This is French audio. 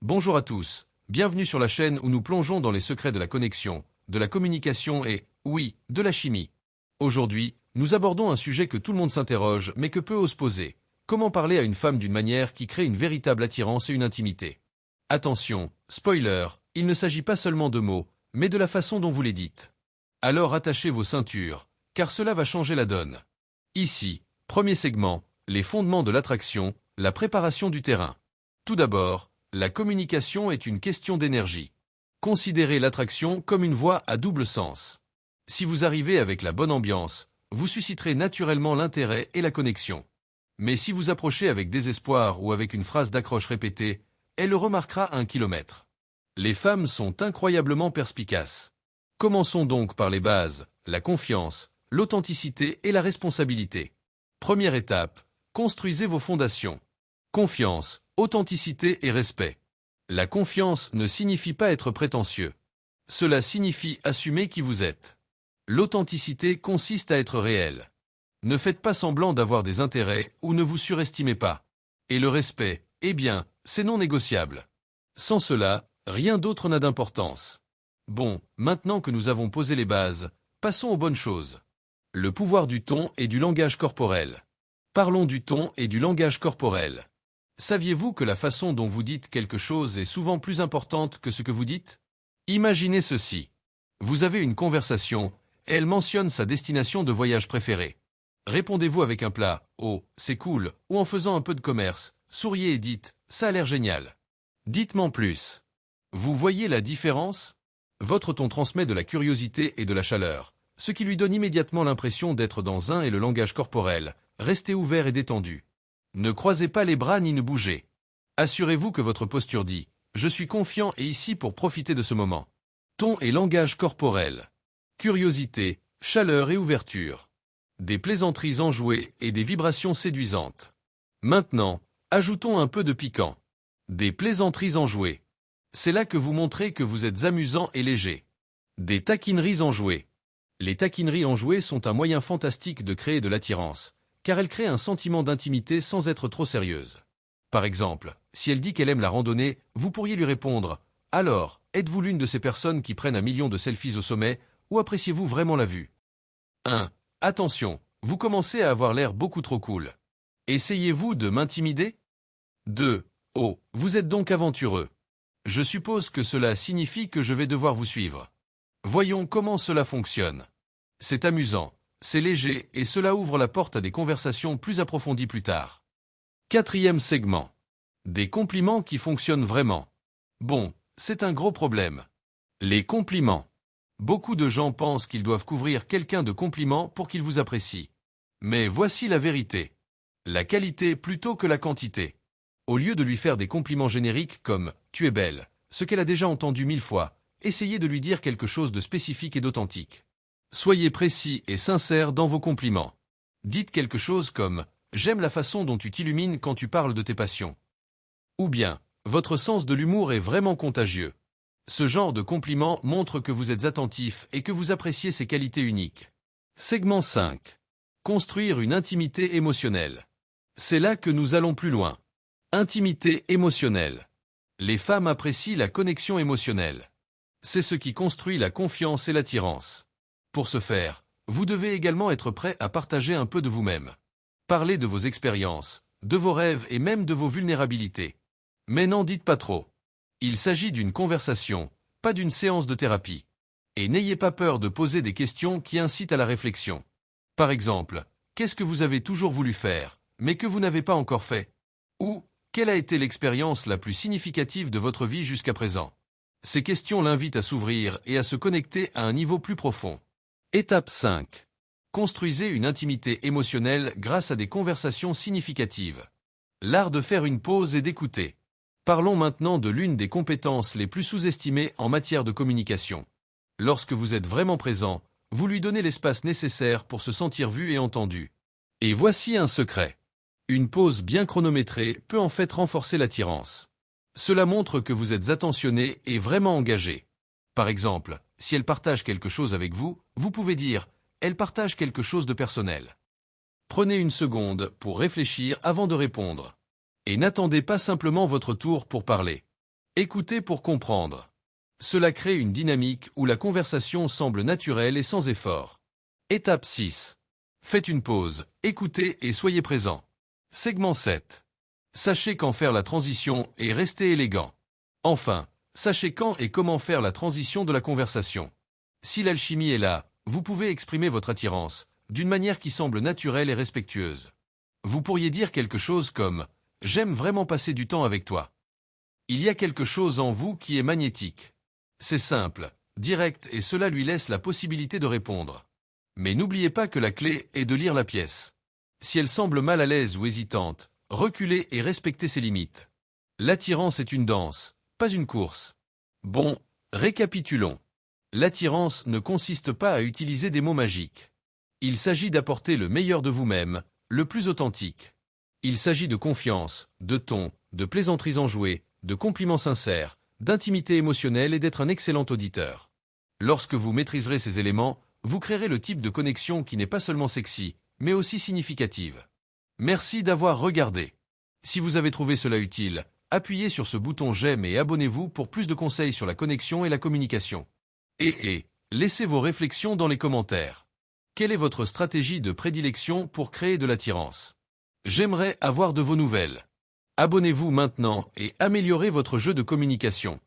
Bonjour à tous, bienvenue sur la chaîne où nous plongeons dans les secrets de la connexion, de la communication et, oui, de la chimie. Aujourd'hui, nous abordons un sujet que tout le monde s'interroge mais que peu ose poser. Comment parler à une femme d'une manière qui crée une véritable attirance et une intimité? Attention, spoiler, il ne s'agit pas seulement de mots, mais de la façon dont vous les dites. Alors attachez vos ceintures, car cela va changer la donne. Ici, premier segment, les fondements de l'attraction, la préparation du terrain. Tout d'abord, la communication est une question d'énergie. Considérez l'attraction comme une voie à double sens. Si vous arrivez avec la bonne ambiance, vous susciterez naturellement l'intérêt et la connexion. Mais si vous approchez avec désespoir ou avec une phrase d'accroche répétée, elle le remarquera à 1 kilomètre. Les femmes sont incroyablement perspicaces. Commençons donc par les bases, la confiance, l'authenticité et la responsabilité. Première étape, construisez vos fondations. Confiance, authenticité et respect. La confiance ne signifie pas être prétentieux. Cela signifie assumer qui vous êtes. L'authenticité consiste à être réel. Ne faites pas semblant d'avoir des intérêts ou ne vous surestimez pas. Et le respect, eh bien, c'est non négociable. Sans cela, rien d'autre n'a d'importance. Bon, maintenant que nous avons posé les bases, passons aux bonnes choses. Le pouvoir du ton et du langage corporel. Parlons du ton et du langage corporel. Saviez-vous que la façon dont vous dites quelque chose est souvent plus importante que ce que vous dites? Imaginez ceci. Vous avez une conversation, et elle mentionne sa destination de voyage préférée. Répondez-vous avec un plat, oh, c'est cool, ou en faisant un peu de commerce, souriez et dites, ça a l'air génial. Dites-moi plus. Vous voyez la différence? Votre ton transmet de la curiosité et de la chaleur, ce qui lui donne immédiatement l'impression d'être dans un et le langage corporel. Restez ouvert et détendu. Ne croisez pas les bras ni ne bougez. Assurez-vous que votre posture dit « Je suis confiant et ici pour profiter de ce moment ». Ton et langage corporel. Curiosité, chaleur et ouverture. Des plaisanteries enjouées et des vibrations séduisantes. Maintenant, ajoutons un peu de piquant. Des plaisanteries enjouées. C'est là que vous montrez que vous êtes amusant et léger. Des taquineries enjouées. Les taquineries enjouées sont un moyen fantastique de créer de l'attirance, car elle crée un sentiment d'intimité sans être trop sérieuse. Par exemple, si elle dit qu'elle aime la randonnée, vous pourriez lui répondre « Alors, êtes-vous l'une de ces personnes qui prennent 1 million de selfies au sommet, ou appréciez-vous vraiment la vue ?» 1. Attention, vous commencez à avoir l'air beaucoup trop cool. Essayez-vous de m'intimider? 2. Oh, vous êtes donc aventureux. Je suppose que cela signifie que je vais devoir vous suivre. Voyons comment cela fonctionne. C'est amusant. C'est léger et cela ouvre la porte à des conversations plus approfondies plus tard. 4e segment. Des compliments qui fonctionnent vraiment. Bon, c'est un gros problème. Les compliments. Beaucoup de gens pensent qu'ils doivent couvrir quelqu'un de compliments pour qu'il vous apprécie. Mais voici la vérité. La qualité plutôt que la quantité. Au lieu de lui faire des compliments génériques comme « tu es belle », ce qu'elle a déjà entendu 1000 fois, essayez de lui dire quelque chose de spécifique et d'authentique. Soyez précis et sincère dans vos compliments. Dites quelque chose comme « J'aime la façon dont tu t'illumines quand tu parles de tes passions ». Ou bien « Votre sens de l'humour est vraiment contagieux ». Ce genre de compliment montre que vous êtes attentif et que vous appréciez ses qualités uniques. Segment 5. Construire une intimité émotionnelle. C'est là que nous allons plus loin. Intimité émotionnelle. Les femmes apprécient la connexion émotionnelle. C'est ce qui construit la confiance et l'attirance. Pour ce faire, vous devez également être prêt à partager un peu de vous-même. Parlez de vos expériences, de vos rêves et même de vos vulnérabilités. Mais n'en dites pas trop. Il s'agit d'une conversation, pas d'une séance de thérapie. Et n'ayez pas peur de poser des questions qui incitent à la réflexion. Par exemple, qu'est-ce que vous avez toujours voulu faire, mais que vous n'avez pas encore fait? Ou, quelle a été l'expérience la plus significative de votre vie jusqu'à présent? Ces questions l'invitent à s'ouvrir et à se connecter à un niveau plus profond. Étape 5. Construisez une intimité émotionnelle grâce à des conversations significatives. L'art de faire une pause et d'écouter. Parlons maintenant de l'une des compétences les plus sous-estimées en matière de communication. Lorsque vous êtes vraiment présent, vous lui donnez l'espace nécessaire pour se sentir vu et entendu. Et voici un secret. Une pause bien chronométrée peut en fait renforcer l'attirance. Cela montre que vous êtes attentionné et vraiment engagé. Par exemple, si elle partage quelque chose avec vous, vous pouvez dire « Elle partage quelque chose de personnel ». Prenez une seconde pour réfléchir avant de répondre. Et n'attendez pas simplement votre tour pour parler. Écoutez pour comprendre. Cela crée une dynamique où la conversation semble naturelle et sans effort. Étape 6. Faites une pause, écoutez et soyez présent. Segment 7. Sachez quand faire la transition et restez élégant. Enfin, sachez quand et comment faire la transition de la conversation. Si l'alchimie est là, vous pouvez exprimer votre attirance, d'une manière qui semble naturelle et respectueuse. Vous pourriez dire quelque chose comme « J'aime vraiment passer du temps avec toi ». Il y a quelque chose en vous qui est magnétique. C'est simple, direct et cela lui laisse la possibilité de répondre. Mais n'oubliez pas que la clé est de lire la pièce. Si elle semble mal à l'aise ou hésitante, reculez et respectez ses limites. L'attirance est une danse, pas une course. Bon, récapitulons. L'attirance ne consiste pas à utiliser des mots magiques. Il s'agit d'apporter le meilleur de vous-même, le plus authentique. Il s'agit de confiance, de ton, de plaisanteries enjouées, de compliments sincères, d'intimité émotionnelle et d'être un excellent auditeur. Lorsque vous maîtriserez ces éléments, vous créerez le type de connexion qui n'est pas seulement sexy, mais aussi significative. Merci d'avoir regardé. Si vous avez trouvé cela utile, appuyez sur ce bouton j'aime et abonnez-vous pour plus de conseils sur la connexion et la communication. Et laissez vos réflexions dans les commentaires. Quelle est votre stratégie de prédilection pour créer de l'attirance? J'aimerais avoir de vos nouvelles. Abonnez-vous maintenant et améliorez votre jeu de communication.